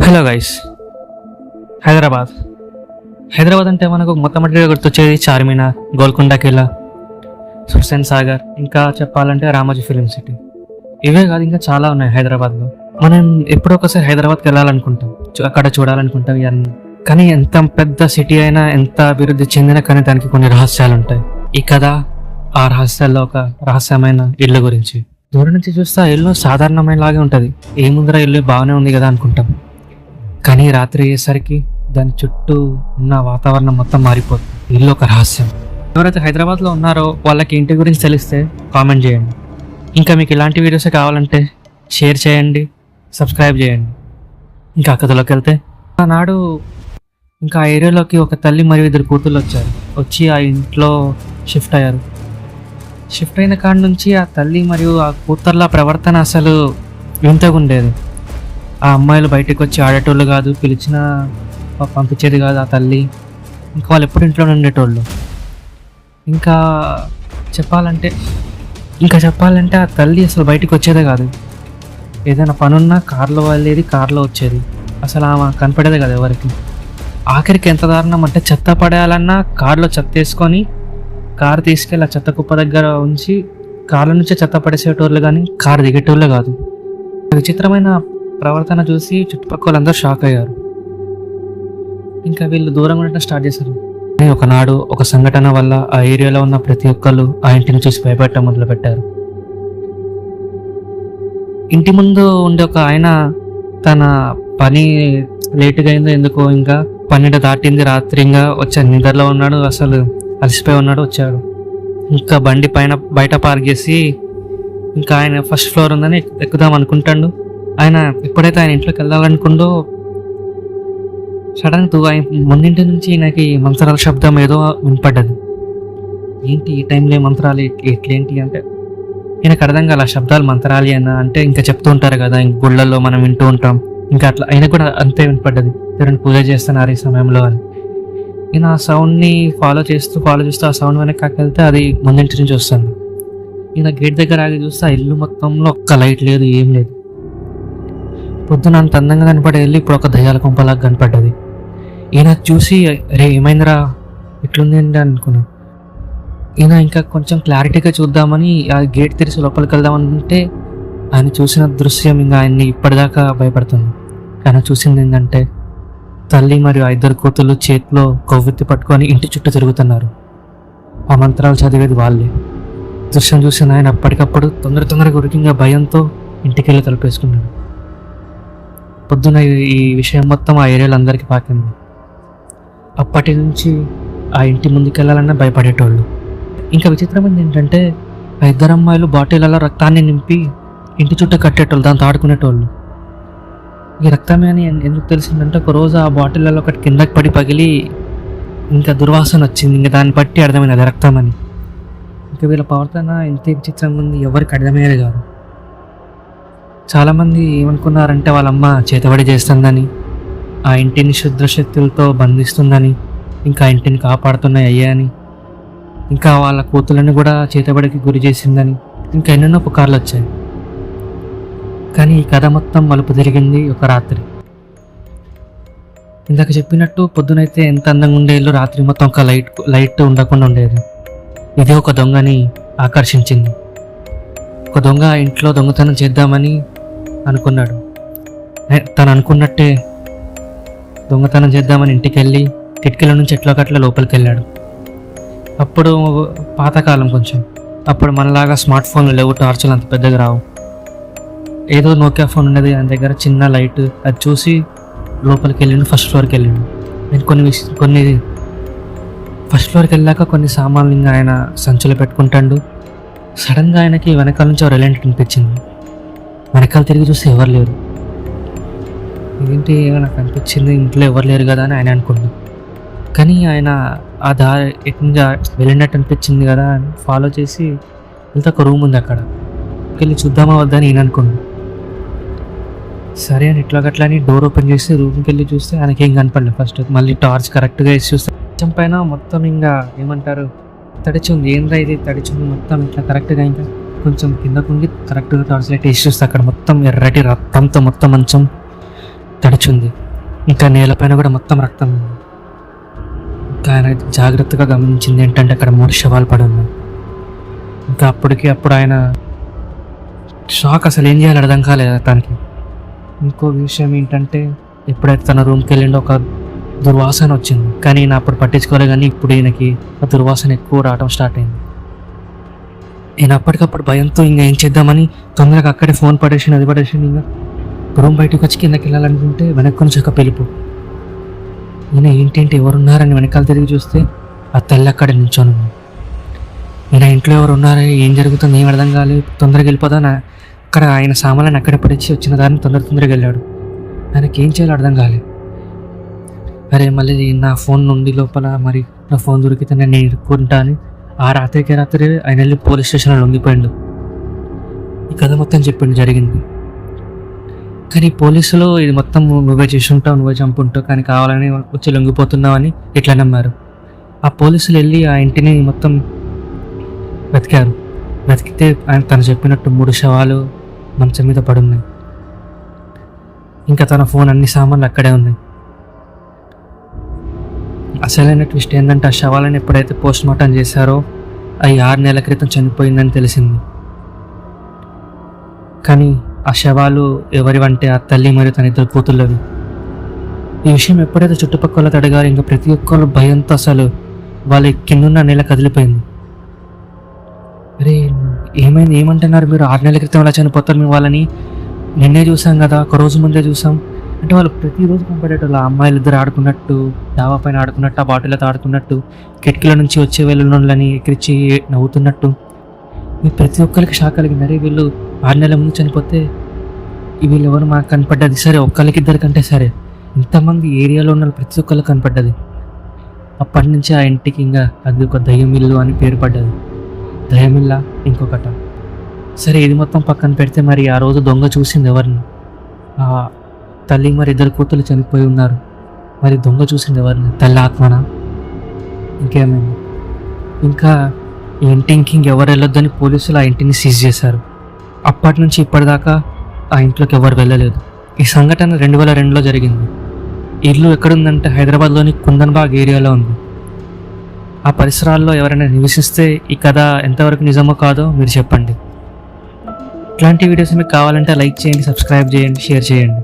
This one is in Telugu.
హలో గైస్, హైదరాబాద్ అంటే మనకు మొట్టమొదటిగా గుర్తొచ్చేది చార్మినార్, గోల్కొండ కిలా, హుస్సేన్ సాగర్, ఇంకా చెప్పాలంటే రామోజీ ఫిలిం సిటీ. ఇవే కాదు, ఇంకా చాలా ఉన్నాయి హైదరాబాద్లో. మనం ఎప్పుడో ఒకసారి హైదరాబాద్కి వెళ్ళాలనుకుంటాం, అక్కడ చూడాలనుకుంటాం ఇవన్నీ. కానీ ఎంత పెద్ద సిటీ అయినా, ఎంత అభివృద్ధి చెందినా కానీ దానికి కొన్ని రహస్యాలు ఉంటాయి. ఈ కథ ఆ రహస్యాల్లో ఒక రహస్యమైన ఇల్లు గురించి. దూరం నుంచి చూస్తే ఆ ఇల్లు సాధారణమైన లాగే ఉంటుంది. ఏముందిరా ఇల్లు బాగానే ఉంది కదా అనుకుంటాం. కానీ రాత్రి అయ్యేసరికి దాని చుట్టూ ఉన్న వాతావరణం మొత్తం మారిపోతుంది. ఇల్లు ఒక రహస్యం. ఎవరైతే హైదరాబాద్లో ఉన్నారో వాళ్ళకి ఇంటి గురించి తెలిస్తే కామెంట్ చేయండి. ఇంకా మీకు ఇలాంటి వీడియోస్ కావాలంటే షేర్ చేయండి, సబ్స్క్రైబ్ చేయండి. ఇంకా కథలోకి వెళ్తే, ఆనాడు ఇంకా ఆ ఏరియాలోకి ఒక తల్లి మరియు 2 కూతుళ్ళు వచ్చి ఆ ఇంట్లో షిఫ్ట్ అయ్యారు. షిఫ్ట్ అయిన కాడి నుంచి ఆ తల్లి మరియు ఆ కూతుర్ల ప్రవర్తన అసలు వింతగా ఉండేది. ఆ అమ్మాయిలు బయటకు వచ్చి ఆడేటోళ్ళు కాదు, పిలిచిన పంపించేది కాదు ఆ తల్లి. ఇంకా వాళ్ళు ఎప్పుడు ఇంట్లోనే ఉండేటోళ్ళు. ఇంకా చెప్పాలంటే ఆ తల్లి అసలు బయటకు వచ్చేదే కాదు. ఏదైనా పనున్నా కార్లో వెళ్ళేది, కార్లో వచ్చేది. అసలు ఆమె కనపడేదే కాదు ఎవరికి. ఆఖరికి ఎంత దారుణం అంటే, చెత్త పడేయాలన్నా కార్లో చెత్త వేసుకొని కారు తీసుకెళ్ళి ఆ చెత్త కుప్ప దగ్గర ఉంచి కార్ల నుంచే చెత్త పడేసేటోళ్ళు, కానీ కారు దిగేటోళ్ళే కాదు. విచిత్రమైన ప్రవర్తన చూసి చుట్టుపక్కల అందరూ షాక్ అయ్యారు. ఇంకా వీళ్ళు దూరంగా ఉండటం స్టార్ట్ చేశారు. ఒకనాడు ఒక సంఘటన వల్ల ఆ ఏరియాలో ఉన్న ప్రతి ఒక్కళ్ళు ఆ ఇంటిని చూసి భయపడటం మొదలుపెట్టారు. ఇంటి ముందు ఉండే ఒక ఆయన తన పని లేటుగా అయిందో ఎందుకో, ఇంకా 12 దాటింది రాత్రి, ఇంకా వచ్చాడు, నిద్రలో ఉన్నాడు, అసలు అలసిపోయి ఉన్నాడు, వచ్చాడు. ఇంకా బండి బయట పార్క్ చేసి ఇంకా ఆయన ఫస్ట్ ఫ్లోర్ ఉందని ఎక్కుదాం అనుకుంటాడు. ఆయన ఎప్పుడైతే ఆయన ఇంట్లోకి వెళ్ళాలనుకుందో సడన్గా ఆయన ముందింటి నుంచి నాకు మంత్రాల శబ్దం ఏదో వినపడ్డది. ఏంటి ఈ టైంలో మంత్రాలు ఎట్లేంటి అంటే, ఈయనకు అర్థం కాల శబ్దాలు మంత్రాలు అయినా అంటే. ఇంకా చెప్తూ ఉంటారు కదా, ఇంక గుళ్ళల్లో మనం వింటూ ఉంటాం. ఇంకా అట్లా ఆయన కూడా అంతే వినపడ్డది, ఎవరైనా పూజ చేస్తున్నారు ఈ సమయంలో అని. ఈయన ఆ సౌండ్ని ఫాలో చేస్తూ ఆ సౌండ్ వెనక్కి వెళ్తే అది ముందింటి నుంచి వస్తుంది. ఈయన గేట్ దగ్గర ఆగి చూస్తే ఆ ఇల్లు మొత్తంలో ఒక్క లైట్ లేదు, ఏం లేదు. పొద్దున అంత అందంగా కనపడే ఇల్లు ఇప్పుడు ఒక దయ్యాల కొంపలాగా కనపడ్డది. ఈయన చూసి రే ఏమైందిరా ఇట్లుంది అండి అనుకున్నాను. ఈయన ఇంకా కొంచెం క్లారిటీగా చూద్దామని ఆ గేట్ తెరిచి లోపలికి వెళ్దామనుకుంటే ఆయన చూసిన దృశ్యం ఇంకా ఆయన్ని ఇప్పటిదాకా భయపడుతుంది. ఆయన చూసింది ఏంటంటే, తల్లి మరియు 2 కూతుళ్ళు చేతిలో కొవ్వెత్తి పట్టుకొని ఇంటి చుట్టూ తిరుగుతున్నారు. ఆ మంత్రాలు చదివేది వాళ్ళే. దృశ్యం చూసిన ఆయన అప్పటికప్పుడు తొందరగా ఉరికింగా భయంతో ఇంటికి వెళ్ళి తలుపేసుకున్నాడు. పొద్దున ఈ విషయం మొత్తం ఆ ఏరియాలో అందరికీ పాకింది. అప్పటి నుంచి ఆ ఇంటి ముందుకు వెళ్ళాలన్నా భయపడేటోళ్ళు. ఇంకా విచిత్రమైనది ఏంటంటే, ఆ 2 అమ్మాయిలు బాటిళ్లలో రక్తాన్ని నింపి ఇంటి చుట్టూ కట్టేటోళ్ళు, దాంతో ఆడుకునేటోళ్ళు. ఈ రక్తమే అని ఎందుకు తెలిసిందంటే, ఒక రోజు ఆ బాటిళ్లలో ఒకటి కిందకి పడి పగిలి ఇంకా దుర్వాసన వచ్చింది. ఇంకా దాన్ని బట్టి అర్థమైంది అది రక్తం అని. ఇంకా వీళ్ళ ప్రవర్తన ఎంత విచిత్రంగా ఉంది, ఎవరికి అర్థమయ్యేది కాదు. చాలామంది ఏమనుకున్నారంటే వాళ్ళమ్మ చేతబడి చేస్తుందని, ఆ ఇంటిని శుద్రశక్తులతో బంధిస్తుందని, ఇంకా ఇంటిని కాపాడుతున్నాయి అయ్యా అని, ఇంకా వాళ్ళ కూతుళ్ళని కూడా చేతబడికి గురి చేసిందని, ఇంకా ఎన్నెన్నో పుకార్లు వచ్చాయి. కానీ ఈ కథ మొత్తం మలుపు తిరిగింది ఒక రాత్రి. ఇందాక చెప్పినట్టు పొద్దునైతే ఎంత అందంగా ఉండే ఇల్లు రాత్రి మొత్తం ఒక లైట్ ఉండకుండా ఉండేది. ఇదే ఒక దొంగని ఆకర్షించింది. ఒక దొంగ ఇంట్లో దొంగతనం చేద్దామని అనుకున్నాడు. తను అనుకున్నట్టే దొంగతనం చేద్దామని ఇంటికి వెళ్ళి కిటికీల నుంచి ఎట్లా లోపలికి వెళ్ళాడు. అప్పుడు పాతకాలం కొంచెం, అప్పుడు మనలాగా స్మార్ట్ ఫోన్లు లేవు, టార్చులు అంత పెద్దగా రావు. ఏదో నోకియా ఫోన్ ఉన్నది ఆయన దగ్గర, చిన్న లైట్. అది చూసి లోపలికి వెళ్ళిండు, ఫస్ట్ ఫ్లోర్కి వెళ్ళిండు. నేను కొన్ని ఫస్ట్ ఫ్లోర్కి వెళ్ళాక కొన్ని సామాన్లు ఇంకా ఆయన సంచులు పెట్టుకుంటాడు. సడన్గా ఆయనకి వెనకాల నుంచి ఒక రిలెంట్ అనిపించింది. వెనకాల తిరిగి చూస్తే ఎవరు లేరు. ఏంటి నాకు అనిపించింది, ఇంట్లో ఎవరు లేరు కదా అని ఆయన అనుకున్నాడు. కానీ ఆయన ఆ దారి ఎట్లా వెళ్ళినట్టు అనిపించింది కదా అని ఫాలో చేసి వెళ్తే ఒక రూమ్ ఉంది, అక్కడ వెళ్ళి చూద్దామా వద్దని ఈయన అనుకున్నాడు. సరే అని ఇట్లా అని డోర్ ఓపెన్ చేసి రూమ్కి వెళ్ళి చూస్తే ఆయనకి ఏం కనపడలేదు. ఫస్ట్ మళ్ళీ టార్చ్ కరెక్ట్గా వేసి చూస్తే కొంచెం పైన మొత్తం ఇంకా ఏమంటారు తడిచింది. ఏంద్రా ఇది తడిచింది మొత్తం ఇట్లా కరెక్ట్గా, ఇంకా కొంచెం కిందకుండి కరెక్ట్గా టార్చ్ లైట్ వేసి చూస్తే అక్కడ మొత్తం ఎర్రటి రక్తంతో మొత్తం మంచం తడిచుంది. ఇంకా నేలపైన కూడా మొత్తం రక్తం ఉంది. ఇంకా ఆయన జాగ్రత్తగా గమనించింది ఏంటంటే అక్కడ 3 శవాలు పడి ఉన్నాయి. ఇంకా అప్పుడు ఆయన షాక్, అసలు ఏం చేయాలో అర్థం కాలేదు తనకి. ఇంకో విషయం ఏంటంటే ఎప్పుడైతే తన రూమ్కి వెళ్ళిండో ఒక దుర్వాసన వచ్చింది. కానీ ఈయన అప్పుడు పట్టించుకోలేదు, కానీ ఇప్పుడు ఈయనకి ఆ దుర్వాసన ఎక్కువ రావడం స్టార్ట్ అయింది. ఈయన అప్పటికప్పుడు భయంతో ఇంకా ఏం చేద్దామని తొందరగా అక్కడే ఫోన్ పడేసి అది పడేసి ఇంకా రూమ్ బయటకు వచ్చి కిందకి వెళ్ళాలనుకుంటే వెనక్కి నుంచి ఒక పిలుపు. ఈయన ఏంటంటే ఎవరున్నారని వెనకాల తిరిగి చూస్తే ఆ తల్లి అక్కడే నిల్చొని ఉంది. ఈయన ఇంట్లో ఎవరు ఉన్నారా, ఏం జరుగుతుంది, ఏం అర్థం కాలేదు. తొందరగా వెళ్ళిపోదా అక్కడ ఆయన సామాన్లను అక్కడే పడిచి వచ్చిన దాన్ని తొందరగా వెళ్ళాడు. ఆయనకి ఏం చేయాలో అర్థం కాలేదు. అరే మళ్ళీ నా ఫోన్ నుండి లోపల మరి నా ఫోన్ దొరికితే నేను ఇరుక్కుంటా అని ఆ రాత్రి ఆయన వెళ్ళి పోలీస్ స్టేషన్లో లొంగిపోయాడు. ఈ కథ మొత్తం చెప్పిండు జరిగింది. కానీ పోలీసులు ఇది మొత్తం నువ్వే చేసి ఉంటావు, నువ్వే చంపుంటావు, కానీ కావాలని వచ్చి లొంగిపోతున్నావు అని ఇట్లా నమ్మారు. ఆ పోలీసులు వెళ్ళి ఆ ఇంటిని మొత్తం వెతికారు. వెతికితే ఆయన తను చెప్పినట్టు 3 శవాలు మంచం మీద పడున్నాయి. ఇంకా తన ఫోన్ అన్ని సామాన్లు అక్కడే ఉన్నాయి. అసలైన ట్విస్ట్ ఏంటంటే ఆ శవాలను ఎప్పుడైతే పోస్ట్ మార్టం చేశారో అవి 6 నెలల క్రితం చనిపోయిందని తెలిసింది. కానీ ఆ శవాలు ఎవరివంటే ఆ తల్లి మరియు తన 2 కూతుళ్ళవి. ఈ విషయం ఎప్పుడైతే చుట్టుపక్కల అడిగారు, ఇంకా ప్రతి ఒక్కరు భయంతో అసలు వాళ్ళ కిందున్న నేల కదిలిపోయింది. అరే ఏమైంది, ఏమంటున్నారు మీరు, 6 నెలల క్రితం ఎలా చనిపోతారు మీ వాళ్ళని, నిన్నే చూసాం కదా, ఒక రోజు ముందే చూసాం అంటే వాళ్ళు ప్రతిరోజు కనపడేటోళ్ళు. ఆ అమ్మాయిలు ఇద్దరు ఆడుకున్నట్టు, డాబా పైన ఆడుకున్నట్టు, ఆ బాటిలతో ఆడుకున్నట్టు, కిటికీల నుంచి వచ్చే వెళ్ళని ఎక్కిరించి నవ్వుతున్నట్టు. మీ ప్రతి ఒక్కరికి షాక్ కలిగింది. అరే వీళ్ళు 6 నెలల ముందు చనిపోతే వీళ్ళు ఎవరు మాకు కనపడ్డది. సరే ఒక్కరికి ఇద్దరు కంటే సరే, ఇంతమంది ఏరియాలో ఉన్న ప్రతి ఒక్కరికి కనపడ్డది. అప్పటి నుంచి ఆ ఇంటికి ఇంకా అది ఒక దయ్యం ఇల్లు అని పేరు పడ్డది. దయ్యమిల్ల ఇంకొకట. సరే ఇది మొత్తం పక్కన పెడితే మరి ఆ రోజు దొంగ చూసింది ఎవరిని? ఆ తల్లి మరి 2 కూతురు చనిపోయి ఉన్నారు. మరి దొంగ చూసింది ఎవరిని? తల్లి ఆత్మనా, ఇంకేమైంది? ఇంకా ఈ ఇంటికి ఇంకెవరు వెళ్ళొద్దని పోలీసులు ఆ ఇంటిని సీజ్ చేశారు. అప్పటి నుంచి ఇప్పటిదాకా ఆ ఇంట్లోకి ఎవరు వెళ్ళలేదు. ఈ సంఘటన 2002లో జరిగింది. ఇల్లు ఎక్కడుందంటే హైదరాబాద్లోని కుందన్బాగ్ ఏరియాలో ఉంది. ఆ పరిసరాల్లో ఎవరైనా నివసిస్తే ఈ కథ ఎంతవరకు నిజమో కాదో మీరు చెప్పండి. ఇట్లాంటి వీడియోస్ మీకు కావాలంటే లైక్ చేయండి, సబ్స్క్రైబ్ చేయండి, షేర్ చేయండి.